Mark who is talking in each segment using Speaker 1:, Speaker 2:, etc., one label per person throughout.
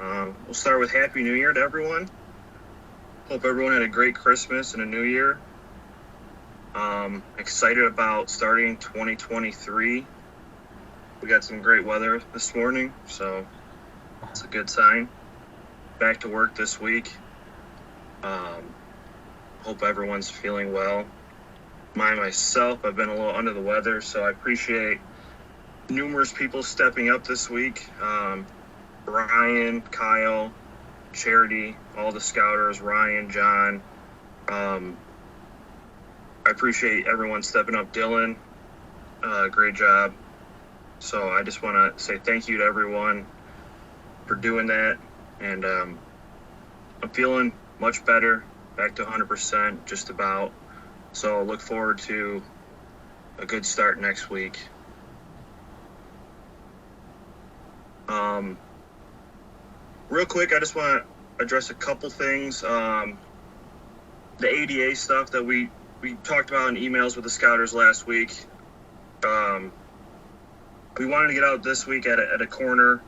Speaker 1: We'll start with Happy New Year to everyone. Hope everyone had a great Christmas and a New Year. Excited about starting 2023. We got some great weather this morning, so it's a good sign. Back to work this week. Hope everyone's feeling well. Myself, I've been a little under the weather, so I appreciate numerous people stepping up this week. Brian, Kyle, Charity, all the scouters, Ryan, John. I appreciate everyone stepping up. Dylan, great job. So I just want to say thank you to everyone for doing that. And I'm feeling much better, back to 100%, just about. So look forward to a good start next week. Real quick, I just want to address a couple things. The ADA stuff that we talked about in emails with the scouters last week. We wanted to get out this week at a corner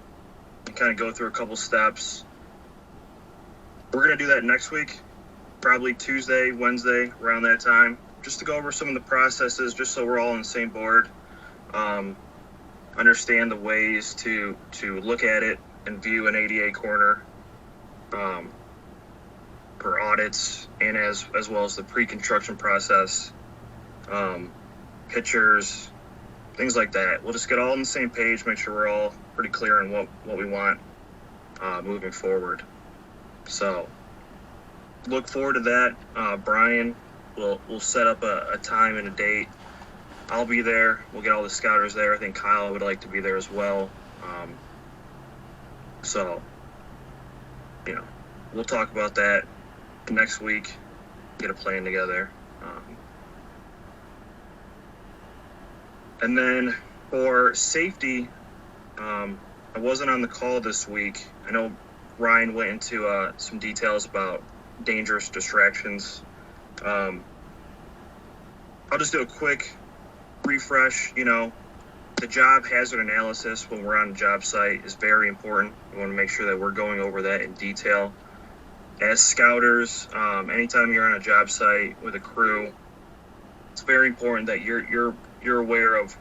Speaker 1: and kind of go through a couple steps. We're going to do that next week, probably Tuesday, Wednesday, around that time, just to go over some of the processes, just so we're all on the same board. Understand the ways to look at it and view an ADA corner for audits, and as well as the pre-construction process, pictures, things like that. We'll just get all on the same page, make sure we're all pretty clear on what we want moving forward. So look forward to that. Brian will set up a time and a date. I'll be there. We'll get all the scouters there. I think Kyle would like to be there as well. So, we'll talk about that next week, get a plan together. And then for safety, I wasn't on the call this week. I know Ryan went into some details about dangerous distractions. I'll just do a quick refresh. The job hazard analysis when we're on a job site is very important. We want to make sure that we're going over that in detail. As scouters, anytime you're on a job site with a crew, it's very important that you're aware of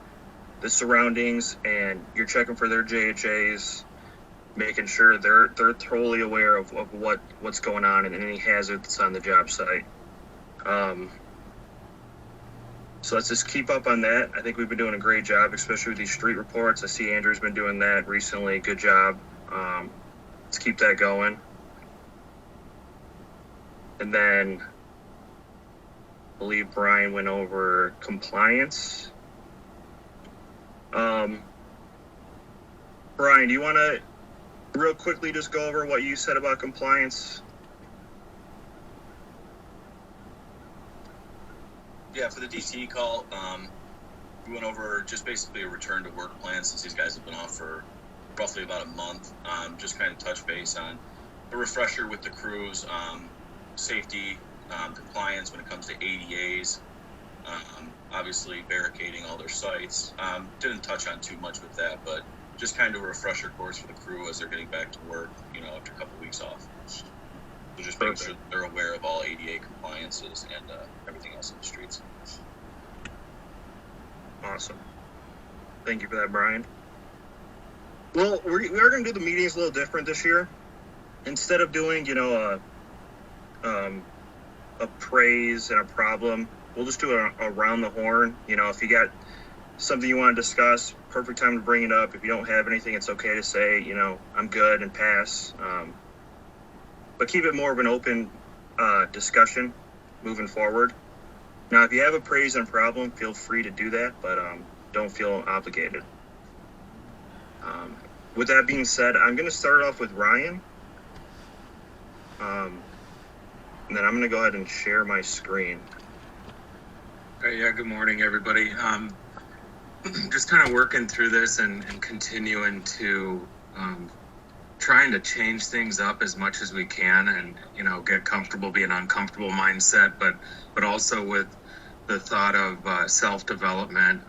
Speaker 1: the surroundings and you're checking for their JHAs, making sure they're totally aware of what's going on and any hazard that's on the job site. So let's just keep up on that. I think we've been doing a great job, especially with these street reports. I see Andrew's been doing that recently. Good job. Let's keep that going. And then I believe Brian went over compliance. Brian, do you want to real quickly just go over what you said about compliance?
Speaker 2: Yeah, for the DTE call, we went over just basically a return to work plan since these guys have been off for roughly about a month. Just kind of touch base on the refresher with the crews, safety, compliance when it comes to ADAs, obviously barricading all their sites. Didn't touch on too much with that, but just kind of a refresher course for the crew as they're getting back to work, after a couple weeks off. So just make sure they're aware of all ADA compliances and everything else in the streets.
Speaker 1: Awesome. Thank you for that, Brian. Well, we are going to do the meetings a little different this year. Instead of doing, a praise and a problem, we'll just do a around the horn. If you got something you want to discuss, perfect time to bring it up. If you don't have anything, it's okay to say, I'm good and pass. But keep it more of an open discussion moving forward. Now, if you have a praise and problem, feel free to do that, but don't feel obligated. With that being said, I'm going to start off with Ryan. And then I'm going to go ahead and share my screen.
Speaker 3: Yeah, good morning, everybody. Just kind of working through this and continuing to trying to change things up as much as we can and, get comfortable being uncomfortable mindset, but also with the thought of self-development.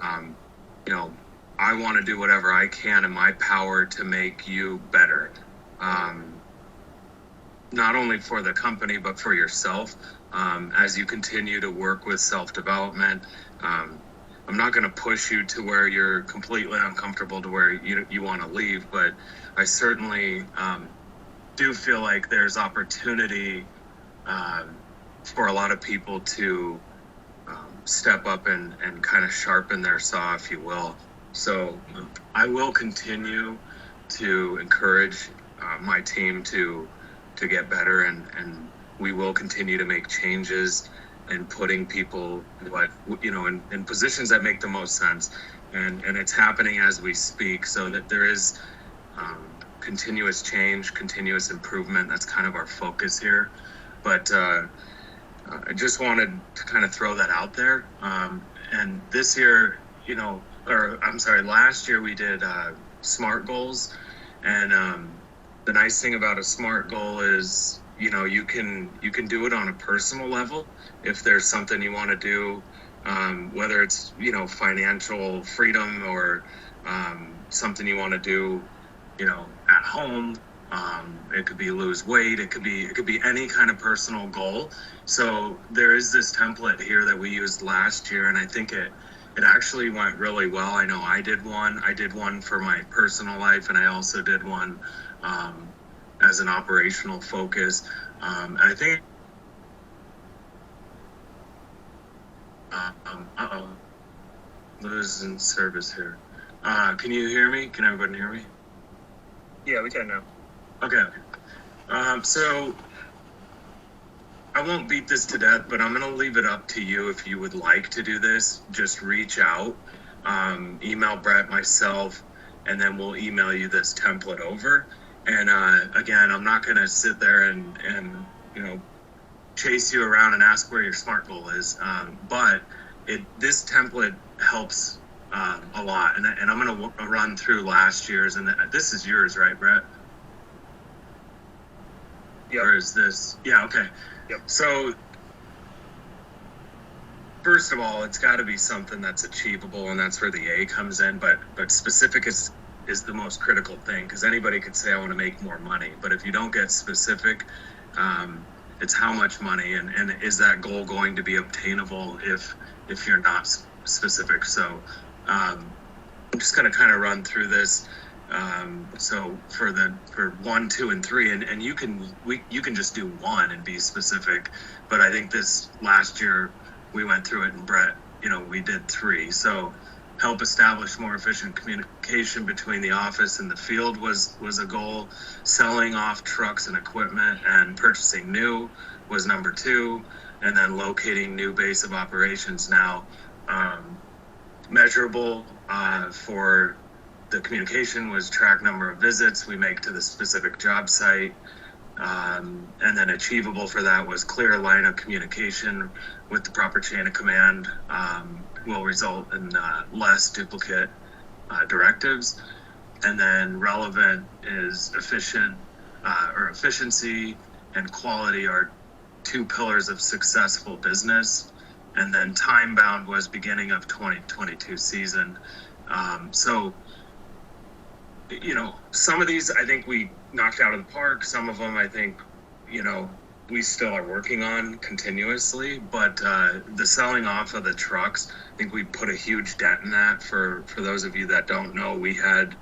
Speaker 3: I want to do whatever I can in my power to make you better. not only for the company, but for yourself as you continue to work with self-development. I'm not going to push you to where you're completely uncomfortable to where you want to leave, but I certainly do feel like there's opportunity for a lot of people to step up and kind of sharpen their saw, if you will. So I will continue to encourage my team to get better, and we will continue to make changes and putting people in positions that make the most sense, and it's happening as we speak, so that there is continuous change, continuous improvement. That's kind of our focus here. But I just wanted to kind of throw that out there. And this year, last year we did SMART goals, and the nice thing about a SMART goal is you can do it on a personal level. If there's something you want to do, whether it's financial freedom or something you want to do at home, it could be lose weight, it could be any kind of personal goal. So there is this template here that we used last year, and I think it actually went really well. I know I did one for my personal life, and I also did one as an operational focus. And I think losing service here. Can you hear me? Can everybody hear me?
Speaker 1: Yeah, we can now.
Speaker 3: Okay. So I won't beat this to death, but I'm going to leave it up to you. If you would like to do this, just reach out, email Brett, myself, and then we'll email you this template over. And again, I'm not going to sit there and chase you around and ask where your SMART goal is. But this template helps a lot. And I'm going to run through last year's. And this is yours, right, Brett?
Speaker 1: Yep.
Speaker 3: Or is this? Yeah, okay.
Speaker 1: Yep.
Speaker 3: So first of all, it's got to be something that's achievable, and that's where the A comes in. But specific is the most critical thing, because anybody could say, I want to make more money. But if you don't get specific, it's how much money, and is that goal going to be obtainable if you're not specific. So I'm just going to kind of run through this. So for 1, 2, and 3, and you can just do 1 and be specific. But I think this last year we went through it, and Brett, we did 3. So help establish more efficient communication between the office and the field was a goal. Selling off trucks and equipment and purchasing new was number 2, and then locating new base of operations. Now, measurable for the communication was track number of visits we make to the specific job site. And then achievable for that was clear line of communication with the proper chain of command will result in less duplicate directives. And then relevant is efficiency and quality are 2 pillars of successful business. And then time bound was beginning of 2022 season. So some of these I think we knocked out of the park. Some of them I think, we still are working on continuously. But the selling off of the trucks, I think we put a huge dent in that. For those of you that don't know, we had,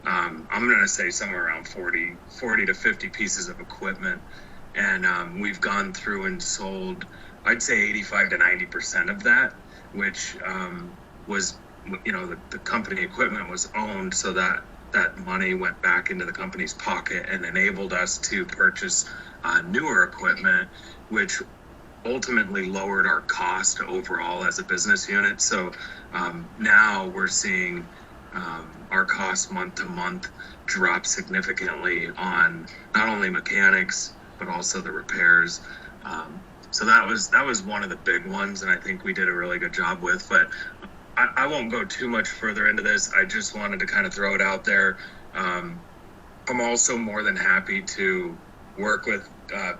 Speaker 3: I'm going to say somewhere around 40 to 50 pieces of equipment. And we've gone through and sold, I'd say 85 to 90% of that, which was, the company equipment was owned, so that money went back into the company's pocket and enabled us to purchase newer equipment, which ultimately lowered our cost overall as a business unit. So now we're seeing our cost month to month drop significantly on not only mechanics, but also the repairs. So that was one of the big ones, and I think we did a really good job with. But I won't go too much further into this. I just wanted to kind of throw it out there. I'm also more than happy to work with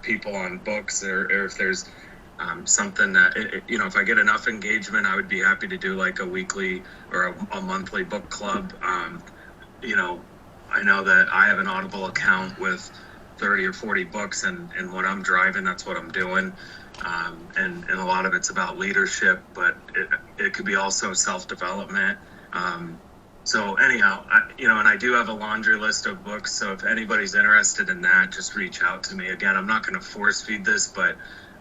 Speaker 3: people on books, or if there's something that, if I get enough engagement, I would be happy to do like a weekly or a monthly book club. I know that I have an Audible account with 30 or 40 books, and when I'm driving, that's what I'm doing. And a lot of it's about leadership, but it could be also self-development. So anyhow, and I do have a laundry list of books. So if anybody's interested in that, just reach out to me. Again, I'm not going to force feed this, but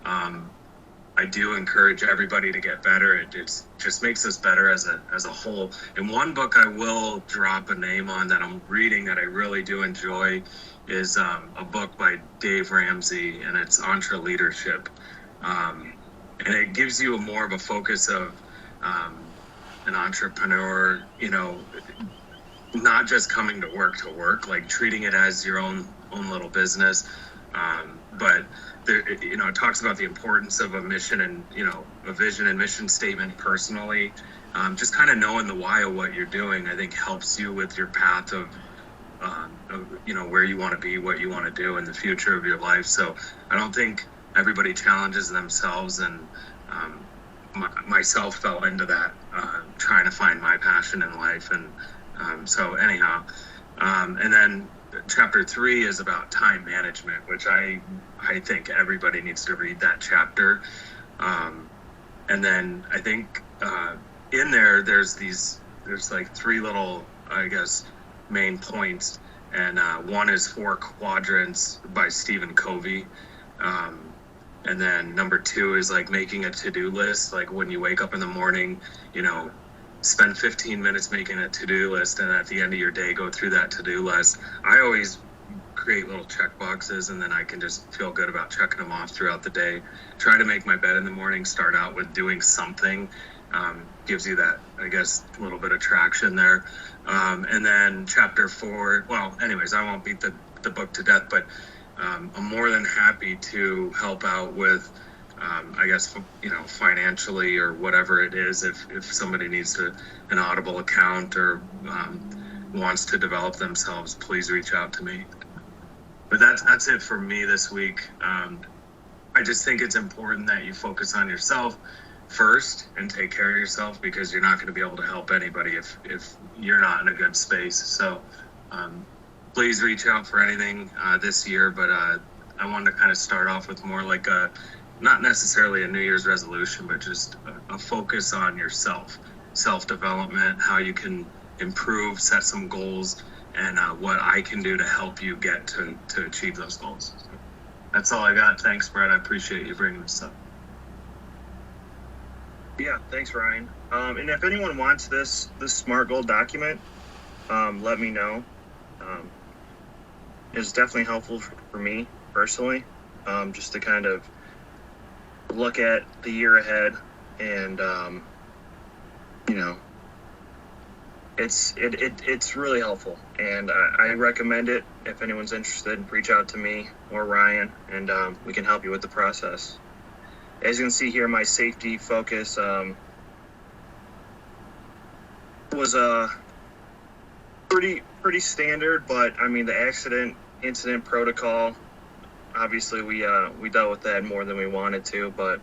Speaker 3: I do encourage everybody to get better. It just makes us better as a whole. And one book I will drop a name on that I'm reading that I really do enjoy is a book by Dave Ramsey, and it's EntreLeadership. And it gives you more of a focus of an entrepreneur, not just coming to work, like treating it as your own little business. But there, it talks about the importance of a mission and, a vision and mission statement personally. Just kind of knowing the why of what you're doing, I think helps you with your path of where you want to be, what you want to do in the future of your life. So I don't think everybody challenges themselves, and myself fell into that, trying to find my passion in life. And so anyhow, and then chapter 3 is about time management, which I think everybody needs to read that chapter. And then I think in there's like 3 little, I guess, main points. And one is 4 Quadrants by Stephen Covey. And then number 2 is like making a to-do list. Like when you wake up in the morning, spend 15 minutes making a to-do list, and at the end of your day, go through that to-do list. I always create little check boxes, and then I can just feel good about checking them off throughout the day. Try to make my bed in the morning, start out with doing something. Gives you that, I guess, a little bit of traction there. And then chapter 4, well, anyways, I won't beat the book to death, but I'm more than happy to help out with, I guess, financially or whatever it is. If somebody needs an Audible account or wants to develop themselves, please reach out to me. But that's it for me this week. I just think it's important that you focus on yourself first and take care of yourself, because you're not going to be able to help anybody if you're not in a good space. So please reach out for anything this year, but I wanted to kind of start off with more like not necessarily a New Year's resolution, but just a focus on yourself, self-development, how you can improve, set some goals, and what I can do to help you get to achieve those goals. So that's all I got. Thanks, Brett. I appreciate you bringing this up.
Speaker 1: Yeah, thanks, Ryan. And if anyone wants this SMART goal document, let me know. It's definitely helpful for me personally, just to kind of look at the year ahead, and it's really helpful, and I recommend it. If anyone's interested, reach out to me or Ryan, and we can help you with the process. As you can see here, my safety focus was pretty standard, but I mean the incident protocol, obviously we dealt with that more than we wanted to, but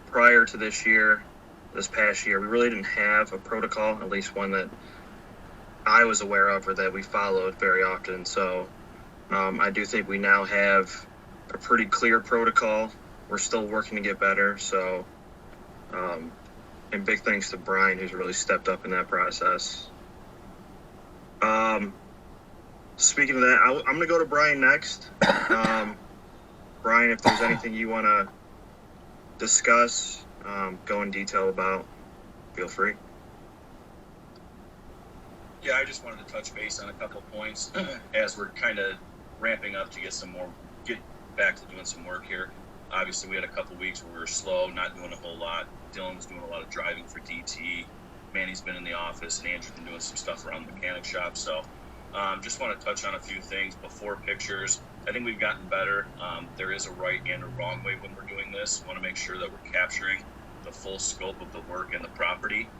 Speaker 1: prior to this past year, we really didn't have a protocol, at least one that I was aware of or that we followed very often. So I do think we now have a pretty clear protocol. We're still working to get better. So and big thanks to Brian, who's really stepped up in that process. Speaking of that, I'm going to go to Brian next. Brian, if there's anything you want to discuss, go in detail about, feel free.
Speaker 2: Yeah, I just wanted to touch base on a couple points as we're kind of ramping up to get back to doing some work here. Obviously, we had a couple weeks where we were slow, not doing a whole lot. Dylan was doing a lot of driving for DT. Manny's been in the office, and Andrew's been doing some stuff around the mechanic shop. So just want to touch on a few things before pictures. I think we've gotten better. There is a right and a wrong way when we're doing this. We want to make sure that we're capturing the full scope of the work and the property,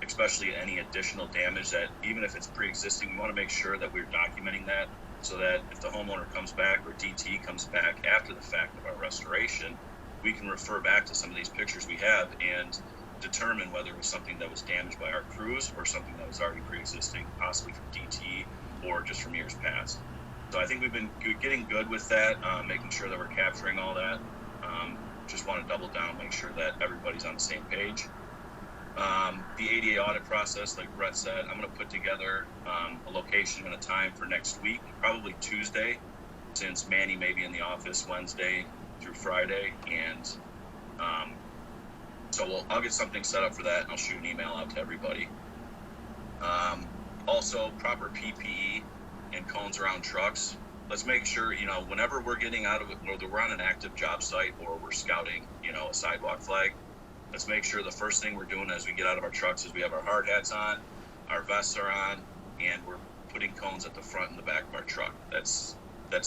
Speaker 2: especially any additional damage that, even if it's pre-existing, we want to make sure that we're documenting that, so that if the homeowner comes back or DT comes back after the fact of our restoration, we can refer back to some of these pictures we have and determine whether it was something that was damaged by our crews or something that was already pre-existing, possibly from DT or just from years past. So I think we've been getting good with that, making sure that we're capturing all that. Just want to double down, make sure that everybody's on the same page. The ADA audit process, like Brett said, I'm going to put together a location and a time for next week, probably Tuesday, since Manny may be in the office Wednesday through Friday. And so I'll get something set up for that, and I'll shoot an email out to everybody. Also, proper PPE and cones around trucks. Let's make sure, whenever we're getting out of it, whether we're on an active job site or we're scouting, a sidewalk flag, let's make sure the first thing we're doing as we get out of our trucks is we have our hard hats on, our vests are on, and we're putting cones at the front and the back of our truck. That's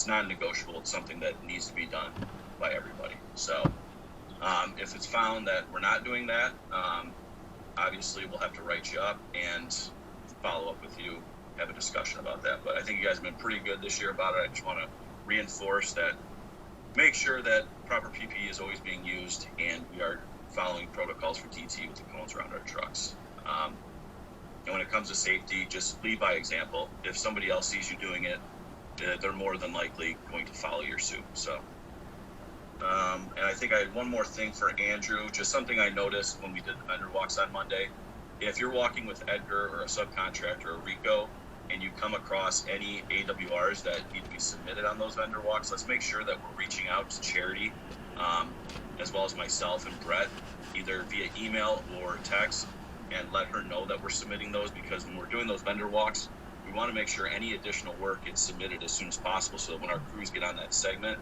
Speaker 2: non-negotiable. It's something that needs to be done by everybody. So if it's found that we're not doing that, obviously we'll have to write you up and follow up with you, have a discussion about that. But I think you guys have been pretty good this year about it. I just want to reinforce that, make sure that proper PPE is always being used, and we are following protocols for DT with the cones around our trucks. And when it comes to safety, just lead by example. If somebody else sees you doing it, they're more than likely going to follow your suit. So, and I think I had one more thing for Andrew, just something I noticed when we did the vendor walks on Monday. If you're walking with Edgar or a subcontractor or Rico, and you come across any AWRs that need to be submitted on those vendor walks, let's make sure that we're reaching out to Charity, as well as myself and Brett, either via email or text, and let her know that we're submitting those, because when we're doing those vendor walks, we want to make sure any additional work gets submitted as soon as possible, so that when our crews get on that segment,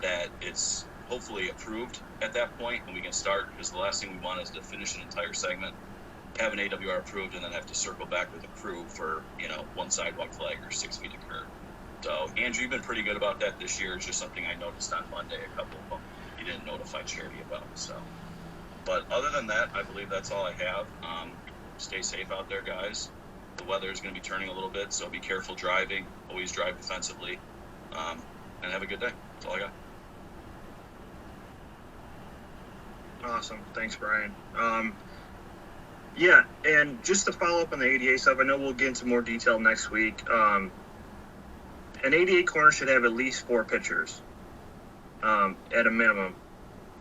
Speaker 2: that it's hopefully approved at that point and we can start, because the last thing we want is to finish an entire segment, have an AWR approved, and then have to circle back with a crew for, one sidewalk flag or 6 feet of curb. So, Andrew, you've been pretty good about that this year. It's just something I noticed on Monday, a couple of them you didn't notify Charity about. So, but other than that, I believe that's all I have. Stay safe out there, guys. The weather is going to be turning a little bit, so be careful driving. Always drive defensively, and have a good day. That's all I got.
Speaker 1: Awesome. Thanks, Brian. Yeah, and just to follow up on the ADA stuff, I know we'll get into more detail next week. An ADA corner should have at least 4 pitchers, at a minimum,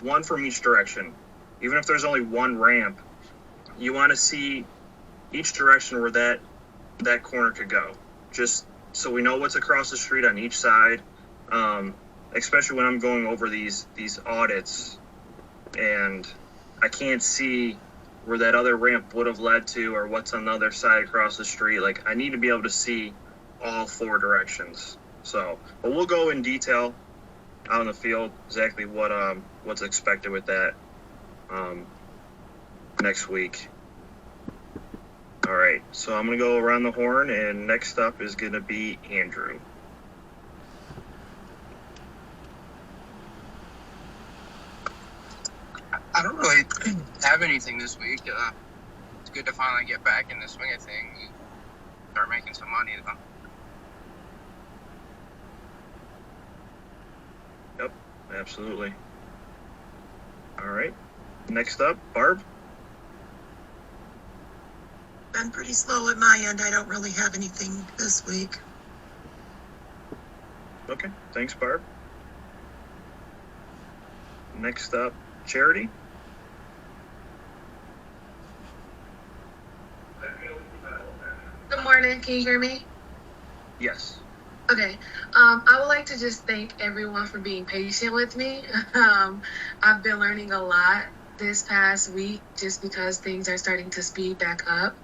Speaker 1: 1 from each direction. Even if there's only 1 ramp, you want to see each direction where that corner could go, just so we know what's across the street on each side, especially when I'm going over these audits and I can't see where that other ramp would have led to or what's on the other side across the street. Like, I need to be able to see all 4 directions. So, but we'll go in detail out in the field exactly what's expected with that next week. All right, so I'm going to go around the horn, and next up is going to be Andrew.
Speaker 4: I don't really have anything this week. It's good to finally get back in the swing of things and start making some money, though.
Speaker 1: Yep, absolutely. All right, next up, Barb.
Speaker 5: Been pretty slow at my end. I don't really have anything this week.
Speaker 1: Okay, thanks, Barb. Next up, Charity.
Speaker 6: Good morning. Can you hear me?
Speaker 1: Yes.
Speaker 6: Okay. I would like to just thank everyone for being patient with me. I've been learning a lot this past week just because things are starting to speed back up.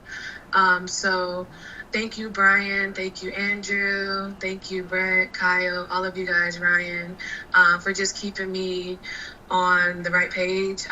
Speaker 6: So thank you, Brian. Thank you, Andrew. Thank you, Brett, Kyle, all of you guys, Ryan, for just keeping me on the right page.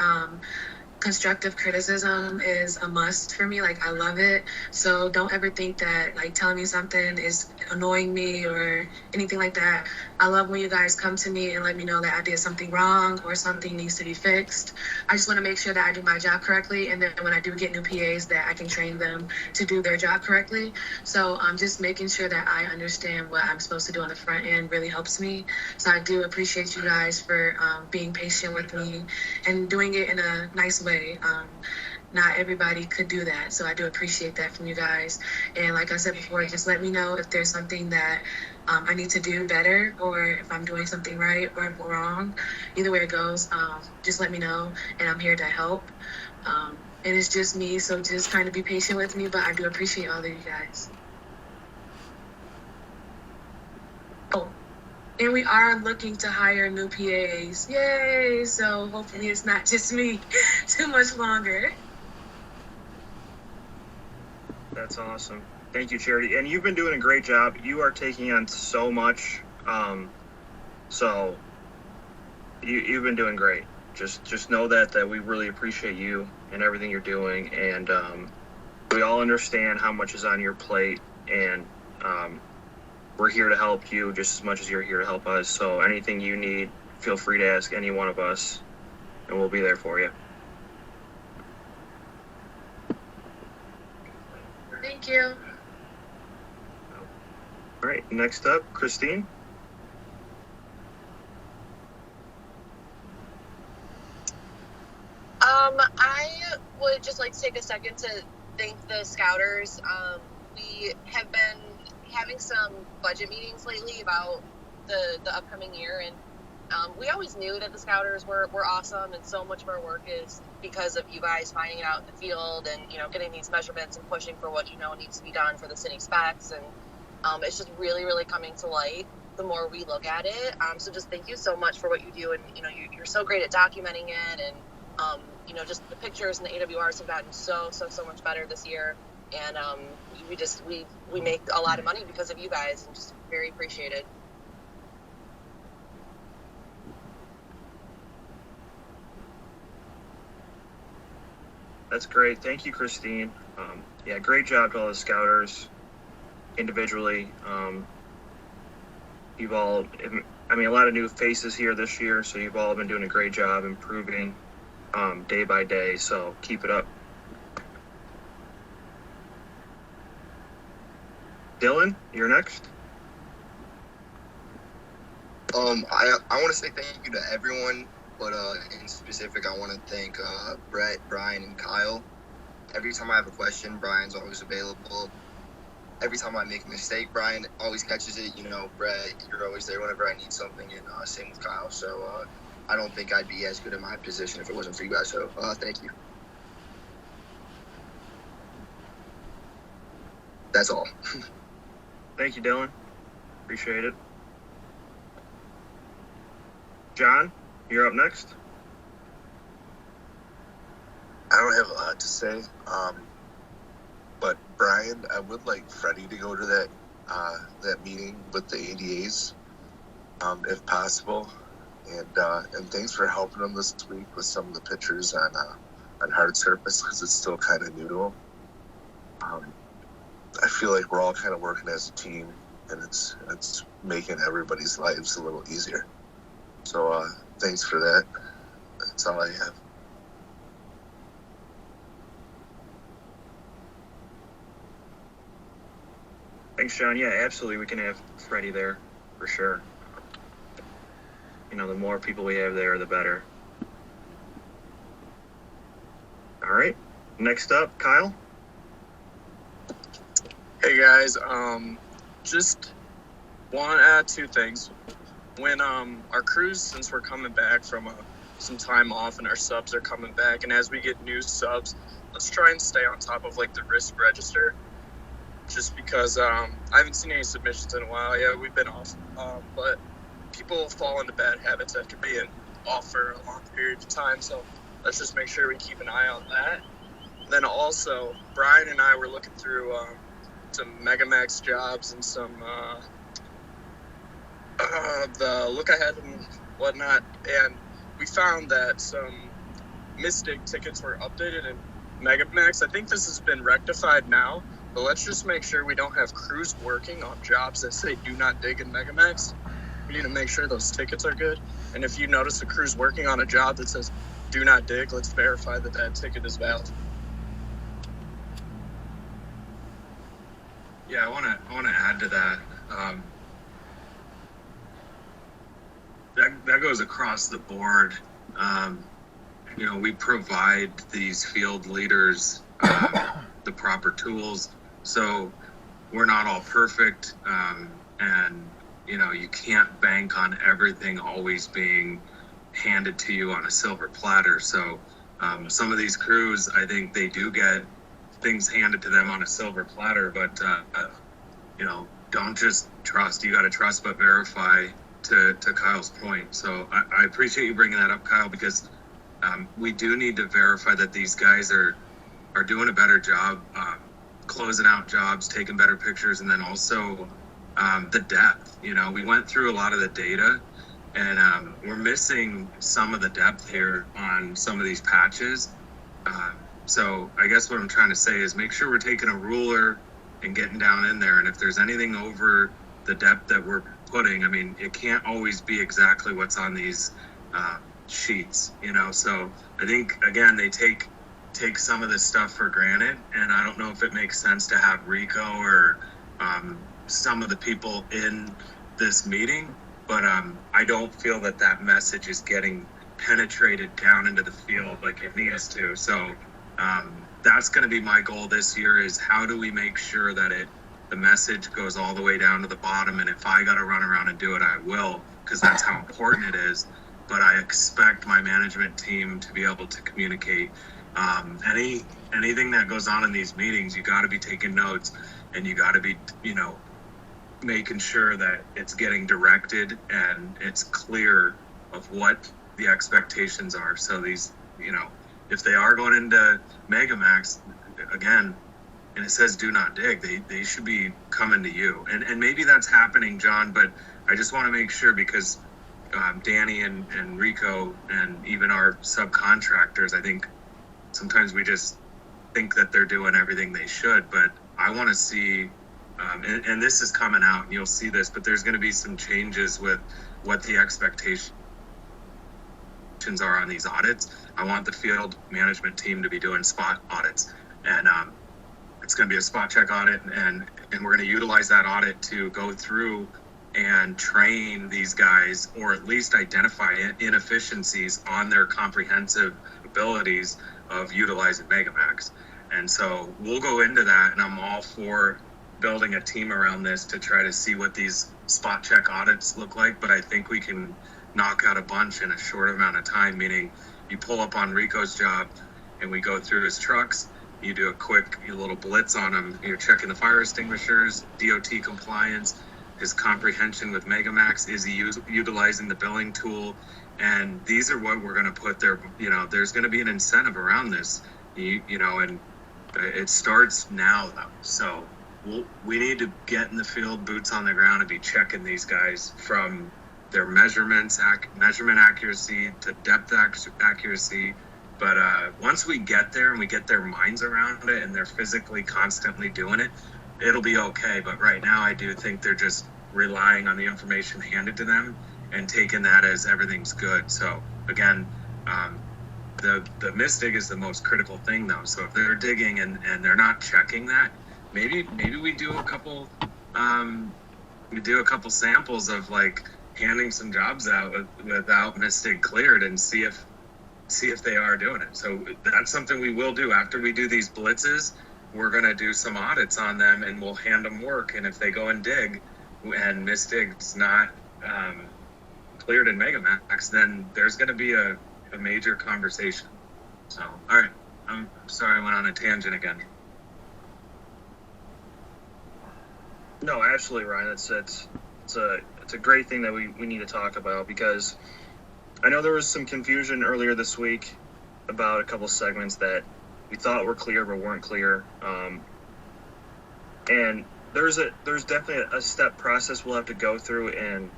Speaker 6: Constructive criticism is a must for me. Like, I love it. So don't ever think that, like, telling me something is annoying me or anything like that. I love when you guys come to me and let me know that I did something wrong or something needs to be fixed. I just want to make sure that I do my job correctly. And then when I do get new PAs, that I can train them to do their job correctly. So just making sure that I understand what I'm supposed to do on the front end really helps me. So I do appreciate you guys for being patient with me and doing it in a nice way. not everybody could do that. So I do appreciate that from you guys. And like I said before, just let me know if there's something that I need to do better, or if I'm doing something right or wrong. Either way it goes, just let me know, and I'm here to help. And it's just me, so just kind of be patient with me, but I do appreciate all of you guys. Oh, and we are looking to hire new PAs. Yay! So hopefully it's not just me too much longer.
Speaker 1: That's awesome. Thank you, Charity. And you've been doing a great job. You are taking on so much. So you've been doing great. Just know that we really appreciate you and everything you're doing. And we all understand how much is on your plate. And we're here to help you just as much as you're here to help us. So anything you need, feel free to ask any one of us, and we'll be there for you.
Speaker 6: Thank you.
Speaker 1: All right, next up, Christine.
Speaker 7: I would just like to take a second to thank the Scouters. We have been having some budget meetings lately about the upcoming year, and we always knew that the Scouters were awesome, and so much of our work is because of you guys finding it out in the field and, getting these measurements and pushing for what needs to be done for the city specs, and it's just really, really coming to light the more we look at it. So just thank you so much for what you do, and you're so great at documenting it, and just the pictures and the AWRs have gotten so much better this year, and we make a lot of money because of you guys, and just very appreciated.
Speaker 1: That's great. Thank you, Christine. Yeah, great job to all the Scouters individually. You've all, a lot of new faces here this year, so you've all been doing a great job improving day by day, so keep it up. Dylan, you're next.
Speaker 8: I want to say thank you to everyone, but in specific, I want to thank Brett, Brian, and Kyle. Every time I have a question, Brian's always available. Every time I make a mistake, Brian always catches it. Brett, you're always there whenever I need something, and same with Kyle. So I don't think I'd be as good in my position if it wasn't for you guys. So thank you. That's all.
Speaker 1: Thank you, Dylan. Appreciate it. John, you're up next.
Speaker 9: I don't have a lot to say, but Brian, I would like Freddie to go to that meeting with the ADAs, if possible, and thanks for helping him this week with some of the pictures on hard surface, because it's still kind of new to him. I feel like we're all kind of working as a team, and it's making everybody's lives a little easier. So thanks for that. That's all I have.
Speaker 1: Thanks, John. Yeah, absolutely. We can have Freddie there for sure. The more people we have there, the better. All right. Next up, Kyle.
Speaker 10: Hey guys, just want to add two things. When our crews, since we're coming back from some time off and our subs are coming back, and as we get new subs, let's try and stay on top of the risk register. Just because I haven't seen any submissions in a while. Yeah, we've been off, but people fall into bad habits after being off for a long period of time. So let's just make sure we keep an eye on that. Then also, Brian and I were looking through some Megamax jobs and some the look ahead and whatnot, and we found that some Mystic tickets were updated in Megamax. I think this has been rectified now, but let's just make sure we don't have crews working on jobs that say do not dig in Megamax. We need to make sure those tickets are good, and if you notice a crew's working on a job that says do not dig, let's verify that ticket is valid.
Speaker 3: Yeah, I want to add to that. That goes across the board. we provide these field leaders the proper tools. So we're not all perfect, and you can't bank on everything always being handed to you on a silver platter. So some of these crews, I think they do get things handed to them on a silver platter, but don't just trust. You got to trust but verify, to Kyle's point. So I appreciate you bringing that up, Kyle, because we do need to verify that these guys are doing a better job closing out jobs, taking better pictures, and then also the depth. We went through a lot of the data, and we're missing some of the depth here on some of these patches. So I guess what I'm trying to say is make sure we're taking a ruler and getting down in there. And if there's anything over the depth that we're putting, I mean, it can't always be exactly what's on these sheets, So I think, again, they take some of this stuff for granted. And I don't know if it makes sense to have Rico or some of the people in this meeting, but I don't feel that message is getting penetrated down into the field like it needs to. So that's going to be my goal this year, is how do we make sure that the message goes all the way down to the bottom. And if I got to run around and do it, I will, because that's how important it is. But I expect my management team to be able to communicate anything that goes on in these meetings. You got to be taking notes, and you got to be, making sure that it's getting directed and it's clear of what the expectations are. So these, if they are going into Megamax, again, and it says do not dig, they should be coming to you. And maybe that's happening, John, but I just want to make sure, because Danny and Rico and even our subcontractors, I think sometimes we just think that they're doing everything they should, but I want to see, and this is coming out, and you'll see this, but there's going to be some changes with what the expectations are on these audits. I want the field management team to be doing spot audits, and it's going to be a spot check audit, and we're going to utilize that audit to go through and train these guys, or at least identify inefficiencies on their comprehensive abilities of utilizing Megamax. And so we'll go into that, and I'm all for building a team around this to try to see what these spot check audits look like. But I think we can knock out a bunch in a short amount of time, meaning you pull up on Rico's job and we go through his trucks, you do a quick little blitz on him, you're checking the fire extinguishers, DOT compliance, his comprehension with Megamax, is he utilizing the billing tool? And these are what we're going to put there. There's going to be an incentive around this, and it starts now, though. So we need to get in the field, boots on the ground, and be checking these guys from their measurement accuracy to depth accuracy. But once we get there and we get their minds around it and they're physically constantly doing it, it'll be okay. But right now, I do think they're just relying on the information handed to them and taking that as everything's good. So again, the misdig is the most critical thing, though. So if they're digging and they're not checking that, maybe we do a couple samples of like handing some jobs out without misdig cleared, and see if they are doing it. So that's something we will do after we do these blitzes. We're going to do some audits on them, and we'll hand them work. And if they go and dig and misdig's not cleared in Megamax, then there's going to be a major conversation. So, all right. I'm sorry I went on a tangent again.
Speaker 1: No, absolutely, Ryan. It's a great thing that we need to talk about, because I know there was some confusion earlier this week about a couple segments that we thought were clear but weren't clear. And there's definitely a step process we'll have to go through, and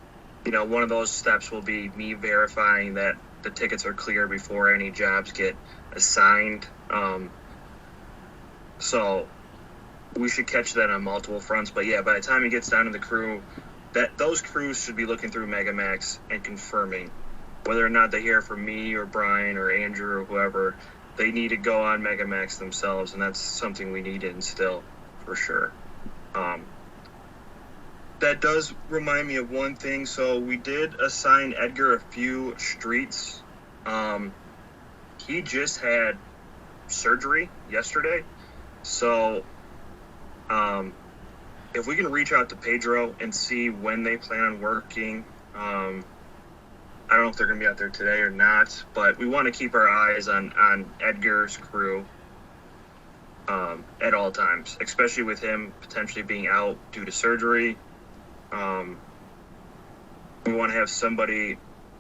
Speaker 1: one of those steps will be me verifying that the tickets are clear before any jobs get assigned. So we should catch that on multiple fronts. But yeah, by the time it gets down to the crew, that those crews should be looking through Megamax and confirming whether or not they hear from me or Brian or Andrew or whoever. They need to go on Megamax themselves, and that's something we need to instill for sure. That does remind me of one thing. So we did assign Edgar a few streets. he just had surgery yesterday. So if we can reach out to Pedro and see when they plan on working, I don't know if they're going to be out there today or not, but we want to keep our eyes on Edgar's crew at all times, especially with him potentially being out due to surgery. We want to have somebody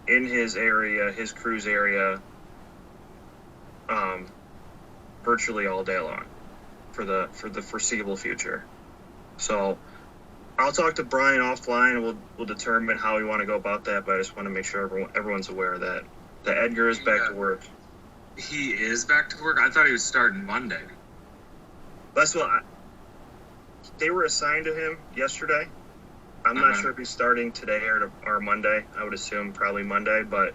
Speaker 1: in his area, his crew's area, virtually all day long for the foreseeable future. So I'll talk to Brian offline, and we'll determine how we want to go about that. But I just want to make sure everyone's aware that Edgar is back to work.
Speaker 3: He is back to work? I thought he was starting Monday.
Speaker 1: That's what they were assigned to him yesterday. I'm not sure if he's starting today or Monday. I would assume probably Monday, but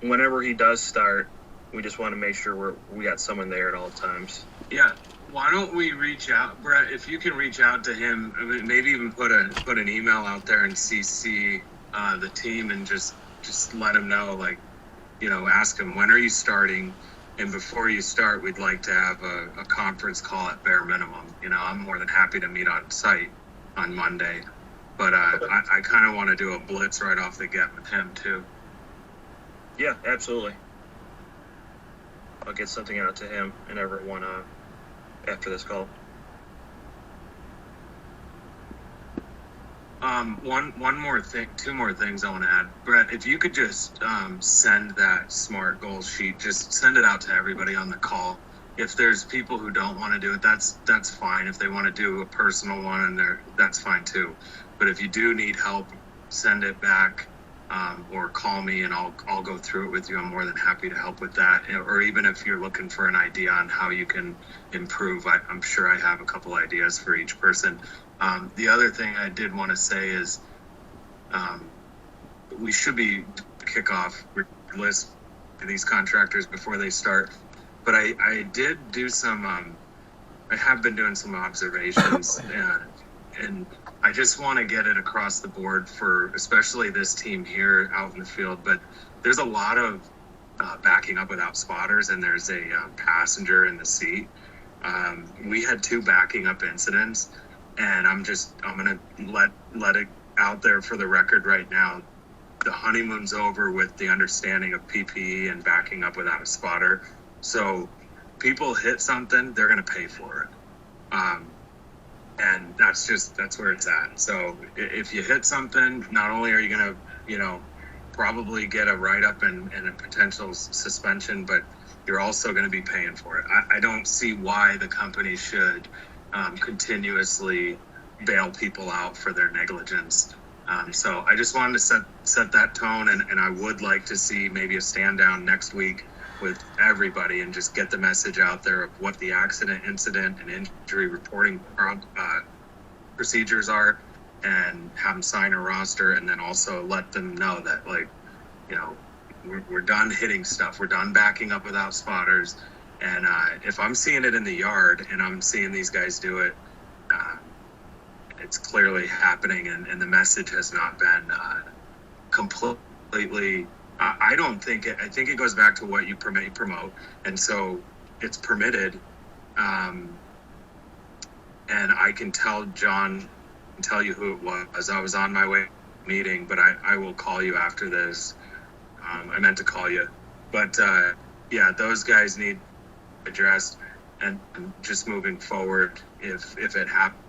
Speaker 1: whenever he does start, we just want to make sure we got someone there at all times.
Speaker 3: Yeah. Why don't we reach out, Brett? If you can reach out to him, maybe even put an email out there and CC the team, and just let him know, like, ask him, when are you starting? And before you start, we'd like to have a conference call at bare minimum. I'm more than happy to meet on site on Monday, but I kind of want to do a blitz right off the get with him too.
Speaker 1: Yeah, absolutely. I'll get something out to him and everyone after this call.
Speaker 3: One more thing, two more things I want to add. Brett, if you could just send that SMART goal sheet, just send it out to everybody on the call. If there's people who don't want to do it, that's fine. If they want to do a personal one, that's fine too. But if you do need help, send it back, or call me and I'll go through it with you. I'm more than happy to help with that. Or even if you're looking for an idea on how you can improve, I'm sure I have a couple ideas for each person. The other thing I did want to say is we should be kickoff list for these contractors before they start. But I did do some, I have been doing some observations, and I just want to get it across the board for especially this team here out in the field. But there's a lot of backing up without spotters, and there's a passenger in the seat. We had 2 backing up incidents. And I'm going to let it out there for the record right now. The honeymoon's over with the understanding of PPE and backing up without a spotter. So people hit something, they're going to pay for it. And that's where it's at. So if you hit something, not only are you going to, probably get a write-up and a potential suspension, but you're also going to be paying for it. I don't see why the company should continuously bail people out for their negligence. So I just wanted to set that tone, and I would like to see maybe a stand down next week with everybody and just get the message out there of what the accident, incident, and injury reporting procedures are, and have them sign a roster, and then also let them know that, we're done hitting stuff. We're done backing up without spotters. And if I'm seeing it in the yard and I'm seeing these guys do it, it's clearly happening, and the message has not been completely. I think it goes back to what you promote, and so it's permitted. And I can tell John, tell you who it was. I was on my way to the meeting, but I will call you after this. I meant to call you, but yeah, those guys need addressed, and just moving forward, if it happens,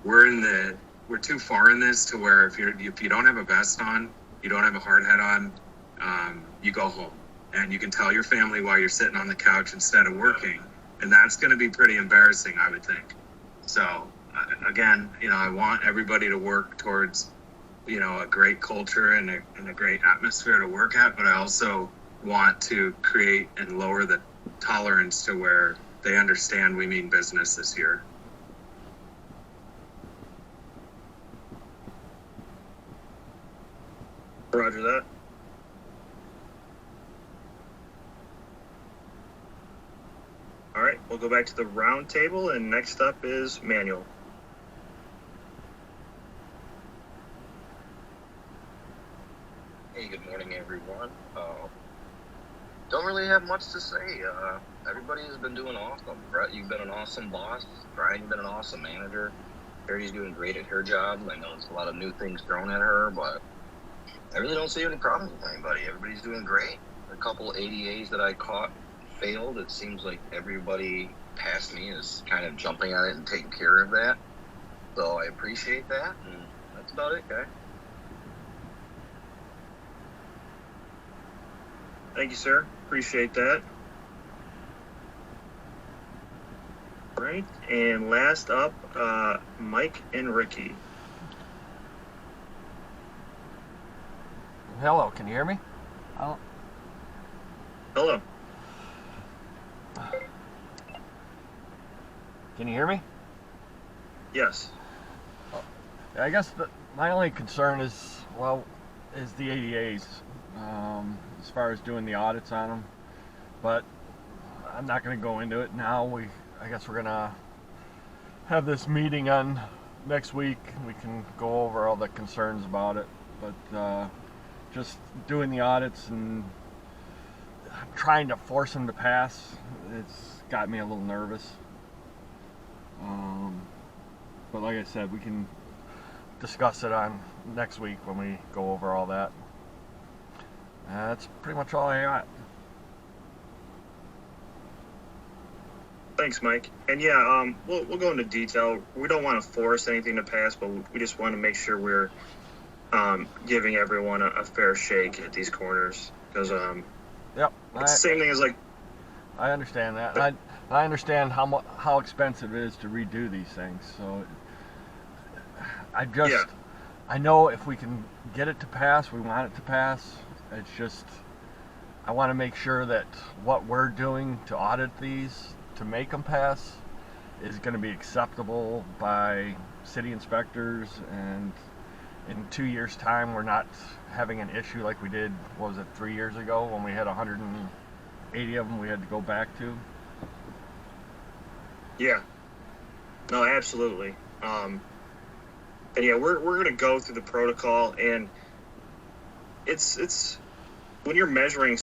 Speaker 3: we're too far in this to where if you don't have a vest on, you don't have a hard hat on, you go home, and you can tell your family while you're sitting on the couch instead of working, and that's going to be pretty embarrassing, I would think. So again, I want everybody to work towards a great culture and a great atmosphere to work at, but I also want to create and lower the tolerance to where they understand we mean business this year.
Speaker 1: Roger that. All right, we'll go back to the round table, and next up is Manuel.
Speaker 8: Hey,
Speaker 11: Good morning, everyone. Don't really have much to say. Everybody has been doing awesome. Brett, you've been an awesome boss. Brian, you've been an awesome manager. Harry's doing great at her job. I know there's a lot of new things thrown at her, but I really don't see any problems with anybody. Everybody's doing great. A couple ADAs that I caught failed. It seems like everybody past me is kind of jumping on it and taking care of that. So I appreciate that, and that's about it, guys.
Speaker 1: Thank you, sir. Appreciate that. All right, and last up, Mike and Ricky.
Speaker 12: Hello, can you hear me?
Speaker 1: Hello.
Speaker 12: Can you hear me?
Speaker 1: Yes.
Speaker 12: I guess my only concern is the ADAs, as far as doing the audits on them. But I'm not going to go into it now. I guess we're going to have this meeting on next week. We can go over all the concerns about it. But just doing the audits and trying to force them to pass, it's got me a little nervous. But like I said, we can discuss it on next week when we go over all that. That's pretty much all I got.
Speaker 1: Thanks, Mike. And yeah, we'll go into detail. We don't want to force anything to pass, but we just want to make sure we're giving everyone a fair shake at these corners, because
Speaker 12: yep,
Speaker 1: it's the same thing as like.
Speaker 12: I understand that. I understand how expensive it is to redo these things. So I know if we can get it to pass, we want it to pass. It's just I want to make sure that what we're doing to audit these to make them pass is going to be acceptable by city inspectors, and in 2 years' time we're not having an issue like we did, 3 years ago when we had 180 of them we had to go back to.
Speaker 1: Yeah. No, absolutely. And yeah, we're gonna go through the protocol, and it's when you're measuring